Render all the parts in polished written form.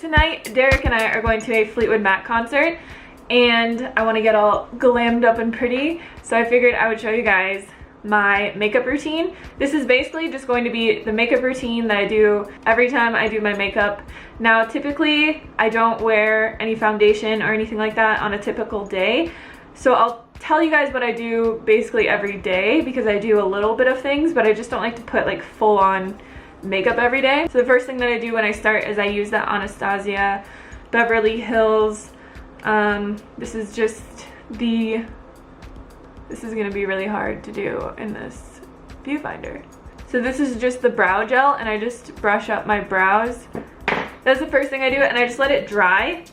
tonight. Derek and I are going to a Fleetwood Mac concert, and I want to get all glammed up and pretty, so I figured I would show you guys my makeup routine. This is basically just going to be the makeup routine that I do every time I do my makeup. Now, typically, I don't wear any foundation or anything like that on a typical day, so I'll tell you guys what I do basically every day because I do a little bit of things, but I just don't like to put like full-on makeup every day. So the first thing that I do when I start is I use the Anastasia Beverly Hills. This is gonna be really hard to do in this viewfinder. So this is just the brow gel, and I just brush up my brows. That's the first thing I do, and I just let it dry.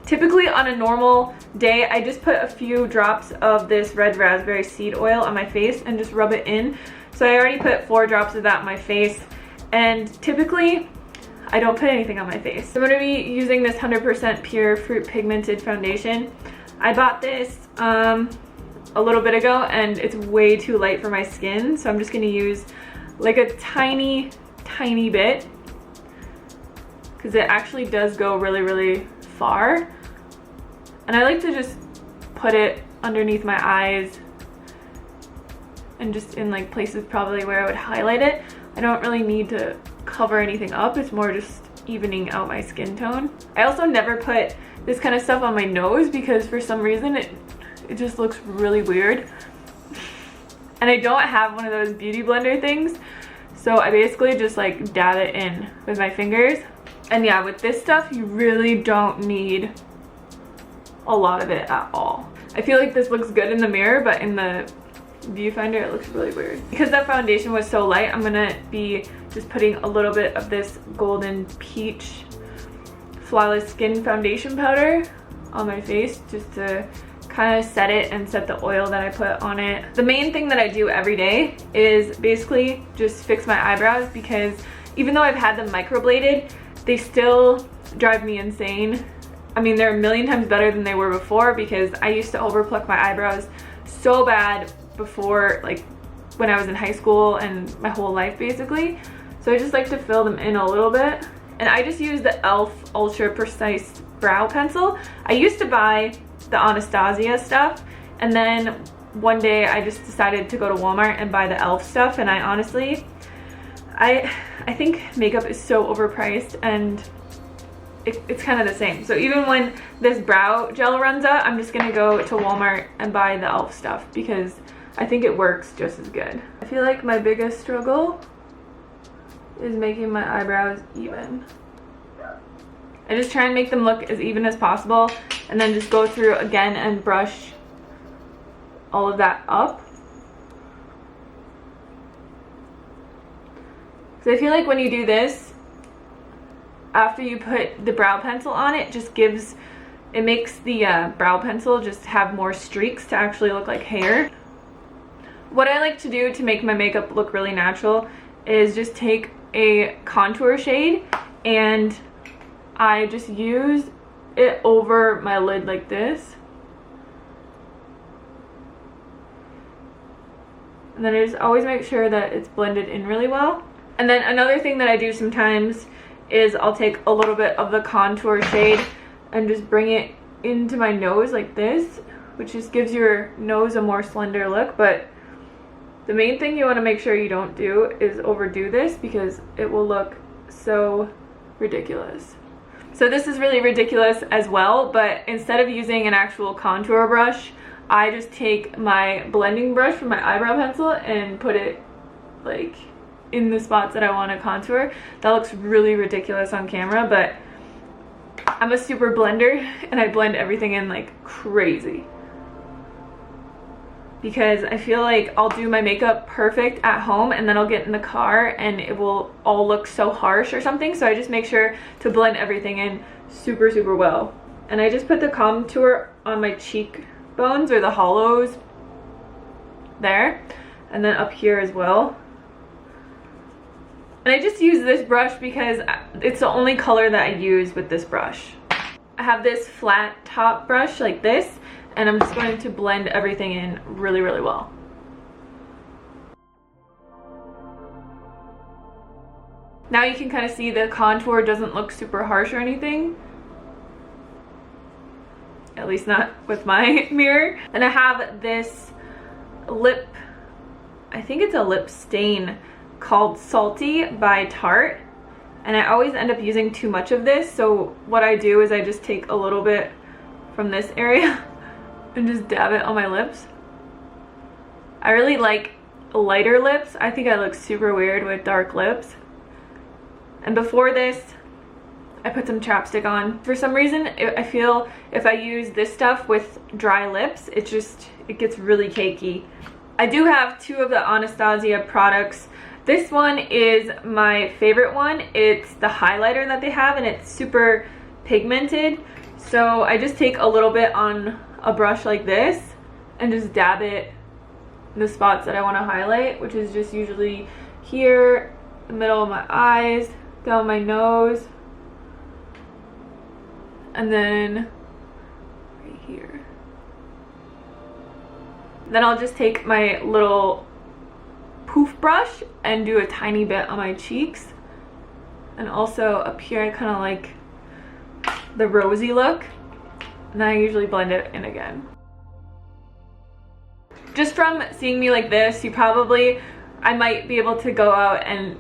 Typically on a normal day, I just put a few drops of this red raspberry seed oil on my face and just rub it in. So I already put 4 drops of that on my face, and typically I don't put anything on my face. So I'm going to be using this 100% Pure Fruit Pigmented foundation. I bought this a little bit ago, and it's way too light for my skin, so I'm just going to use like a tiny bit because it actually does go really far. And I like to just put it underneath my eyes and just in like places probably where I would highlight it. I don't really need to cover anything up. It's more just evening out my skin tone. I also never put this kind of stuff on my nose because for some reason it just looks really weird. And I don't have one of those beauty blender things, so I basically just like dab it in with my fingers. And yeah, with this stuff you really don't need a lot of it at all. I feel like this looks good in the mirror, but in the viewfinder it looks really weird. Because that foundation was so light, I'm gonna be just putting a little bit of this Golden Peach Flawless Skin Foundation Powder on my face just to kind of set it and set the oil that I put on it. The main thing that I do every day is basically just fix my eyebrows, because even though I've had them microbladed, they still drive me insane. I mean, they're a million times better than they were before, because I used to overpluck my eyebrows so bad before, like when I was in high school and my whole life basically. So I just like to fill them in a little bit. And I just use the e.l.f. Ultra Precise Brow Pencil. I used to buy the Anastasia stuff, and then one day I just decided to go to Walmart and buy the e.l.f. stuff, and I honestly, I think makeup is so overpriced, and it's kind of the same. So even when this brow gel runs out, I'm just gonna go to Walmart and buy the e.l.f. stuff because I think it works just as good. I feel like my biggest struggle is making my eyebrows even. I just try and make them look as even as possible, and then just go through again and brush all of that up. So I feel like when you do this, after you put the brow pencil on, it just gives, it makes the brow pencil just have more streaks to actually look like hair. What I like to do to make my makeup look really natural is just take a contour shade and I just use it over my lid like this. And then I just always make sure that it's blended in really well. And then another thing that I do sometimes is I'll take a little bit of the contour shade and just bring it into my nose like this, which just gives your nose a more slender look. But the main thing you want to make sure you don't do is overdo this, because it will look so ridiculous. So this is really ridiculous as well, but instead of using an actual contour brush, I just take my blending brush from my eyebrow pencil and put it like in the spots that I want to contour. That looks really ridiculous on camera, but I'm a super blender and I blend everything in like crazy, because I feel like I'll do my makeup perfect at home and then I'll get in the car and it will all look so harsh or something. So I just make sure to blend everything in super well. And I just put the contour on my cheekbones, or the hollows there, and then up here as well. And I just use this brush because it's the only color that I use with this brush. I have this flat top brush like this, and I'm just going to blend everything in really well. Now you can kind of see the contour doesn't look super harsh or anything. At least not with my mirror. And I have this lip, I think it's a lip stain called Salty by Tarte. And I always end up using too much of this. So what I do is I just take a little bit from this area and just dab it on my lips. I really like lighter lips. I think I look super weird with dark lips. And before this, I put some chapstick on. For some reason, I feel if I use this stuff with dry lips, it gets really cakey. I do have two of the Anastasia products. This one is my favorite one. It's the highlighter that they have, and it's super pigmented. So I just take a little bit on a brush like this and just dab it in the spots that I want to highlight, which is just usually here, the middle of my eyes, down my nose, and then right here. Then I'll just take my little poof brush and do a tiny bit on my cheeks. And also up here I kind of like the rosy look. And then I usually blend it in again. Just from seeing me like this, I might be able to go out and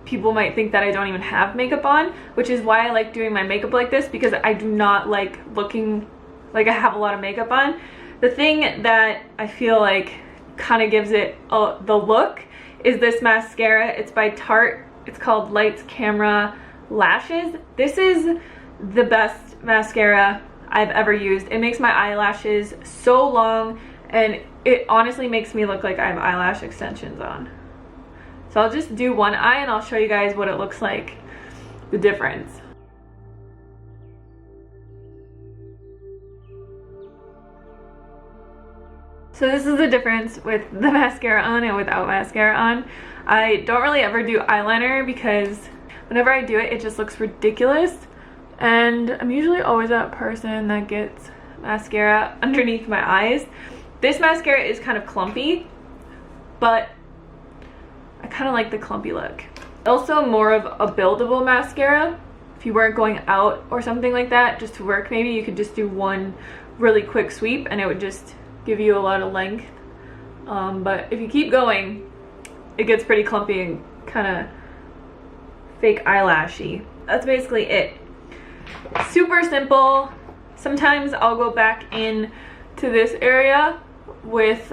people might think that I don't even have makeup on, which is why I like doing my makeup like this, because I do not like looking like I have a lot of makeup on. The thing that I feel like kind of gives it the look is this mascara. It's by Tarte. It's called Lights Camera Lashes. This is the best mascara I've ever used. It makes my eyelashes so long, and it honestly makes me look like I have eyelash extensions on. So I'll just do one eye and I'll show you guys what it looks like, the difference. So this is the difference with the mascara on and without mascara on. I don't really ever do eyeliner because whenever I do it, it just looks ridiculous. And I'm usually always that person that gets mascara underneath my eyes. This mascara is kind of clumpy, but I kind of like the clumpy look. Also more of a buildable mascara. If you weren't going out or something like that, just to work maybe, you could just do one really quick sweep and it would just give you a lot of length. But if you keep going, it gets pretty clumpy and kind of fake eyelashy. That's basically it. Super simple. Sometimes I'll go back in to this area with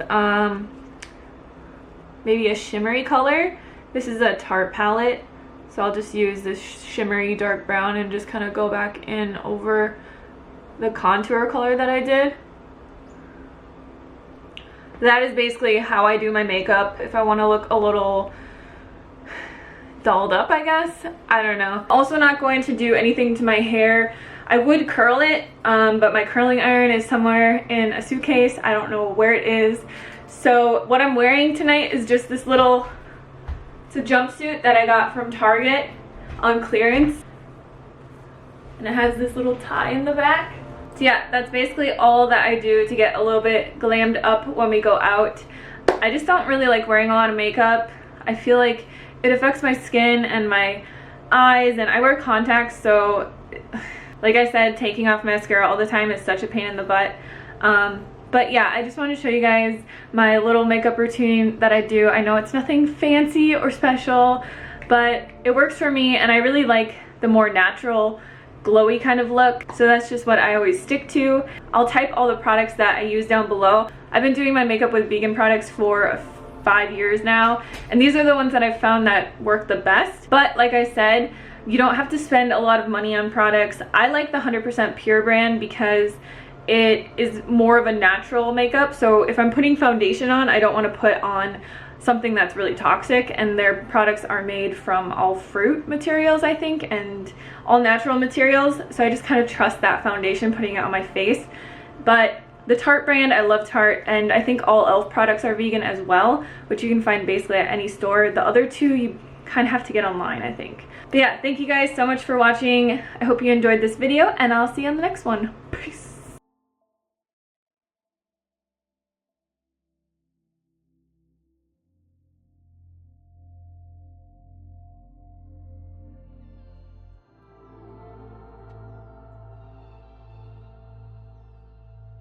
maybe a shimmery color. This is a Tarte palette, so I'll just use this shimmery dark brown and just kind of go back in over the contour color that I did. That is basically how I do my makeup if I want to look a little dolled up, I guess. I don't know. Also not going to do anything to my hair. I would curl it, but my curling iron is somewhere in a suitcase. I don't know where it is. So what I'm wearing tonight is just this little, it's a jumpsuit that I got from Target on clearance. And it has this little tie in the back. So yeah, that's basically all that I do to get a little bit glammed up when we go out. I just don't really like wearing a lot of makeup. I feel like it affects my skin and my eyes, and I wear contacts, so like I said, taking off mascara all the time is such a pain in the butt. But yeah, I just want to show you guys my little makeup routine that I do. I know it's nothing fancy or special, but it works for me, and I really like the more natural, glowy kind of look. So that's just what I always stick to. I'll type all the products that I use down below. I've been doing my makeup with vegan products for 5 years now, and these are the ones that I've found that work the best. But like I said, you don't have to spend a lot of money on products. I like the 100% Pure brand because it is more of a natural makeup. So if I'm putting foundation on, I don't want to put on something that's really toxic, and their products are made from all fruit materials, I think, and all natural materials. So I just kind of trust that foundation putting it on my face. But the Tarte brand, I love Tarte, and I think all e.l.f. products are vegan as well, which you can find basically at any store. The other two you kind of have to get online, I think. But yeah, thank you guys so much for watching. I hope you enjoyed this video, and I'll see you on the next one. Peace.